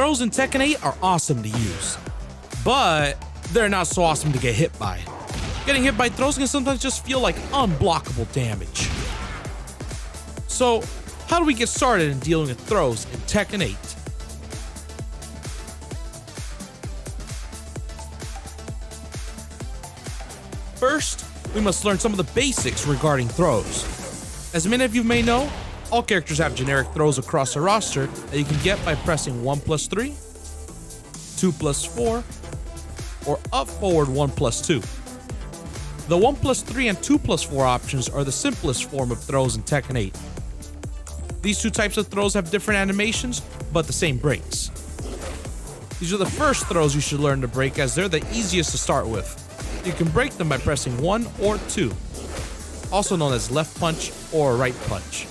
Throws in Tekken 8 are awesome to use, but they're not so awesome to get hit by. Getting hit by throws can sometimes just feel like unblockable damage. So, how do we get started in dealing with throws in Tekken 8? First, we must learn some of the basics regarding throws. As many of you may know, all characters have generic throws across the roster that you can get by pressing 1+3, 2+4, or up forward 1+2. The 1+3 and 2+4 options are the simplest form of throws in Tekken 8. These two types of throws have different animations, but the same breaks. These are the first throws you should learn to break, as they're the easiest to start with. You can break them by pressing 1 or 2, also known as left punch or right punch.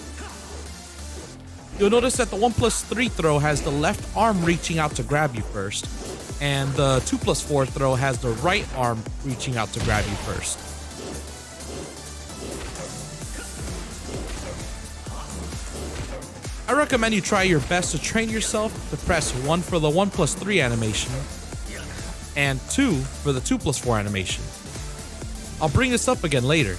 You'll notice that the 1+3 throw has the left arm reaching out to grab you first, and the 2+4 throw has the right arm reaching out to grab you first. I recommend you try your best to train yourself to press 1 for the 1+3 animation and 2 for the 2+4 animation. I'll bring this up again later.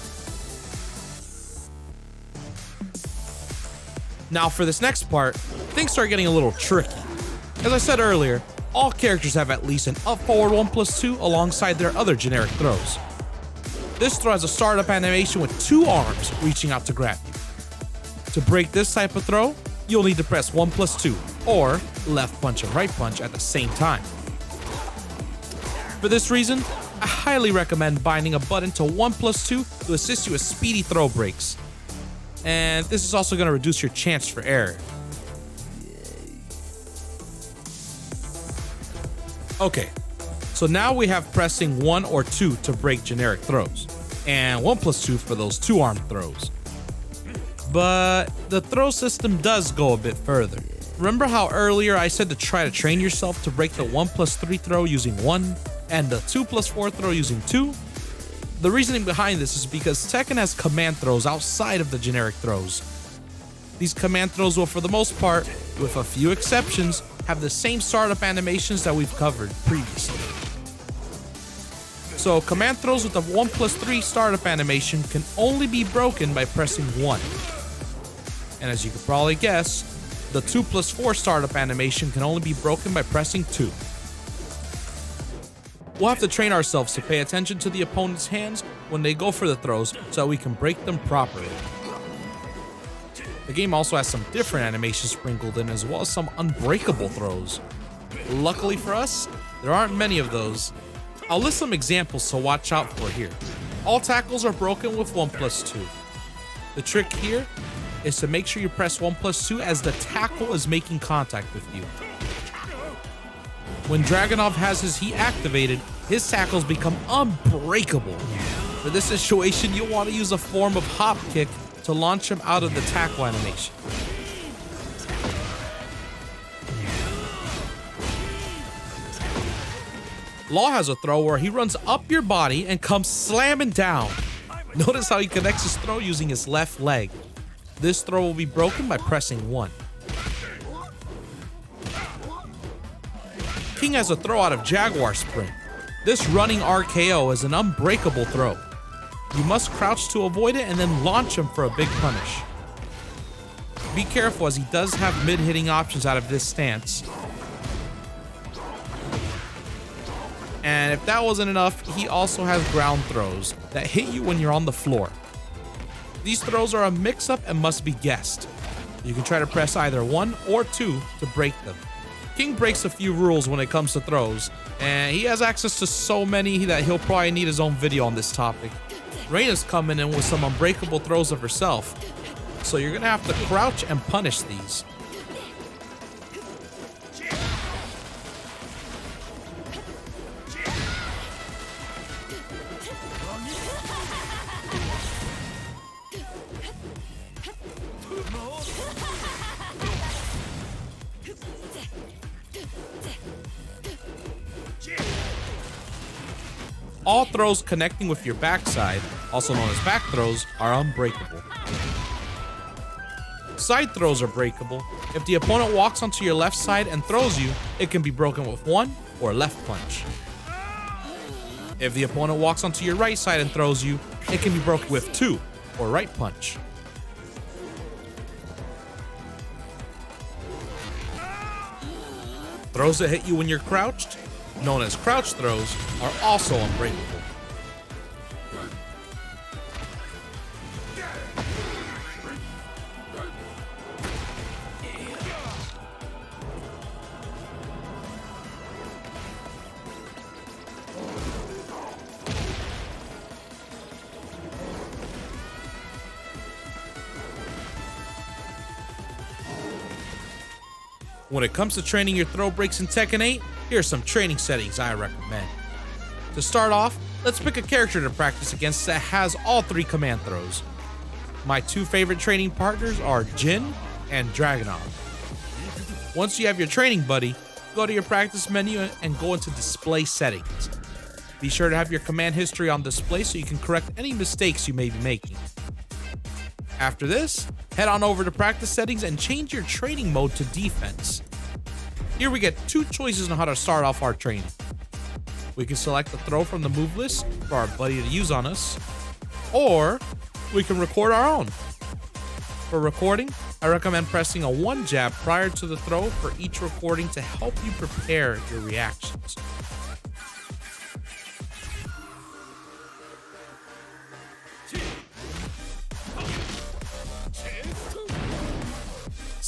Now for this next part, things start getting a little tricky. As I said earlier, all characters have at least an up forward 1+2 alongside their other generic throws. This throw has a startup animation with 2 arms reaching out to grab you. To break this type of throw, you'll need to press 1+2 or left punch and right punch at the same time. For this reason, I highly recommend binding a button to 1+2 to assist you with speedy throw breaks. And this is also going to reduce your chance for error. Okay, so now we have pressing 1 or 2 to break generic throws, and 1+2 for those 2-arm throws. But the throw system does go a bit further. Remember how earlier I said to try to train yourself to break the 1+3 throw using 1 and the 2+4 throw using 2? The reasoning behind this is because Tekken has command throws outside of the generic throws. These command throws will, for the most part, with a few exceptions, have the same startup animations that we've covered previously. So command throws with the 1+3 startup animation can only be broken by pressing 1. And as you could probably guess, the 2+4 startup animation can only be broken by pressing 2. We'll have to train ourselves to pay attention to the opponent's hands when they go for the throws so that we can break them properly. The game also has some different animations sprinkled in, as well as some unbreakable throws. Luckily for us, there aren't many of those. I'll list some examples to watch out for here. All tackles are broken with 1+2. The trick here is to make sure you press 1+2 as the tackle is making contact with you. When Dragunov has his heat activated, his tackles become unbreakable. For this situation, you'll want to use a form of hop kick to launch him out of the tackle animation. Law has a throw where he runs up your body and comes slamming down. Notice how he connects his throw using his left leg. This throw will be broken by pressing 1. King has a throw out of Jaguar Spring. This running RKO is an unbreakable throw. You must crouch to avoid it and then launch him for a big punish. Be careful, as he does have mid-hitting options out of this stance. And if that wasn't enough, he also has ground throws that hit you when you're on the floor. These throws are a mix-up and must be guessed. You can try to press either 1 or 2 to break them. King breaks a few rules when it comes to throws, and he has access to so many that he'll probably need his own video on this topic. Reina's coming in with some unbreakable throws of herself, so you're gonna have to crouch and punish these. All throws connecting with your backside, also known as back throws, are unbreakable. Side throws are breakable. If the opponent walks onto your left side and throws you, it can be broken with one or left punch. If the opponent walks onto your right side and throws you, it can be broken with two or right punch. Throws that hit you when you're crouched, known as crouch throws, are also unbreakable. When it comes to training your throw breaks in Tekken 8, here are some training settings I recommend. To start off, let's pick a character to practice against that has all three command throws. My two favorite training partners are Jin and Dragunov. Once you have your training buddy, go to your practice menu and go into display settings. Be sure to have your command history on display so you can correct any mistakes you may be making. After this, head on over to practice settings and change your training mode to defense. Here we get two choices on how to start off our training. We can select the throw from the move list for our buddy to use on us, or we can record our own. For recording, I recommend pressing a one jab prior to the throw for each recording to help you prepare your reactions.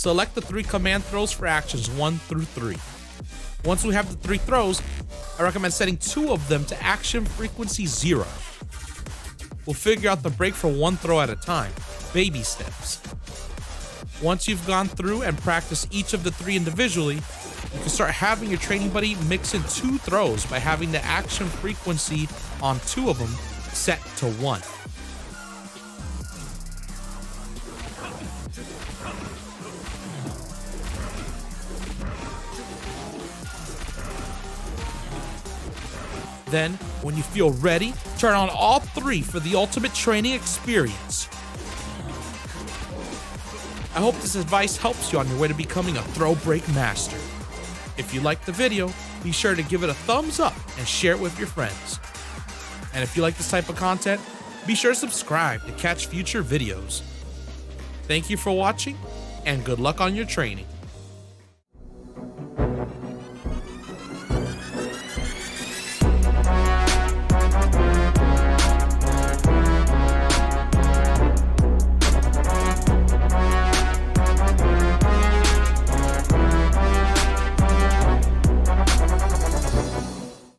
Select the three command throws for actions 1 through 3. Once we have the three throws, I recommend setting two of them to action frequency 0. We'll figure out the break for one throw at a time, baby steps. Once you've gone through and practiced each of the three individually, you can start having your training buddy mix in two throws by having the action frequency on two of them set to 1. Then, when you feel ready, turn on all three for the ultimate training experience. I hope this advice helps you on your way to becoming a throw break master. If you liked the video, be sure to give it a thumbs up and share it with your friends. And if you like this type of content, be sure to subscribe to catch future videos. Thank you for watching, and good luck on your training.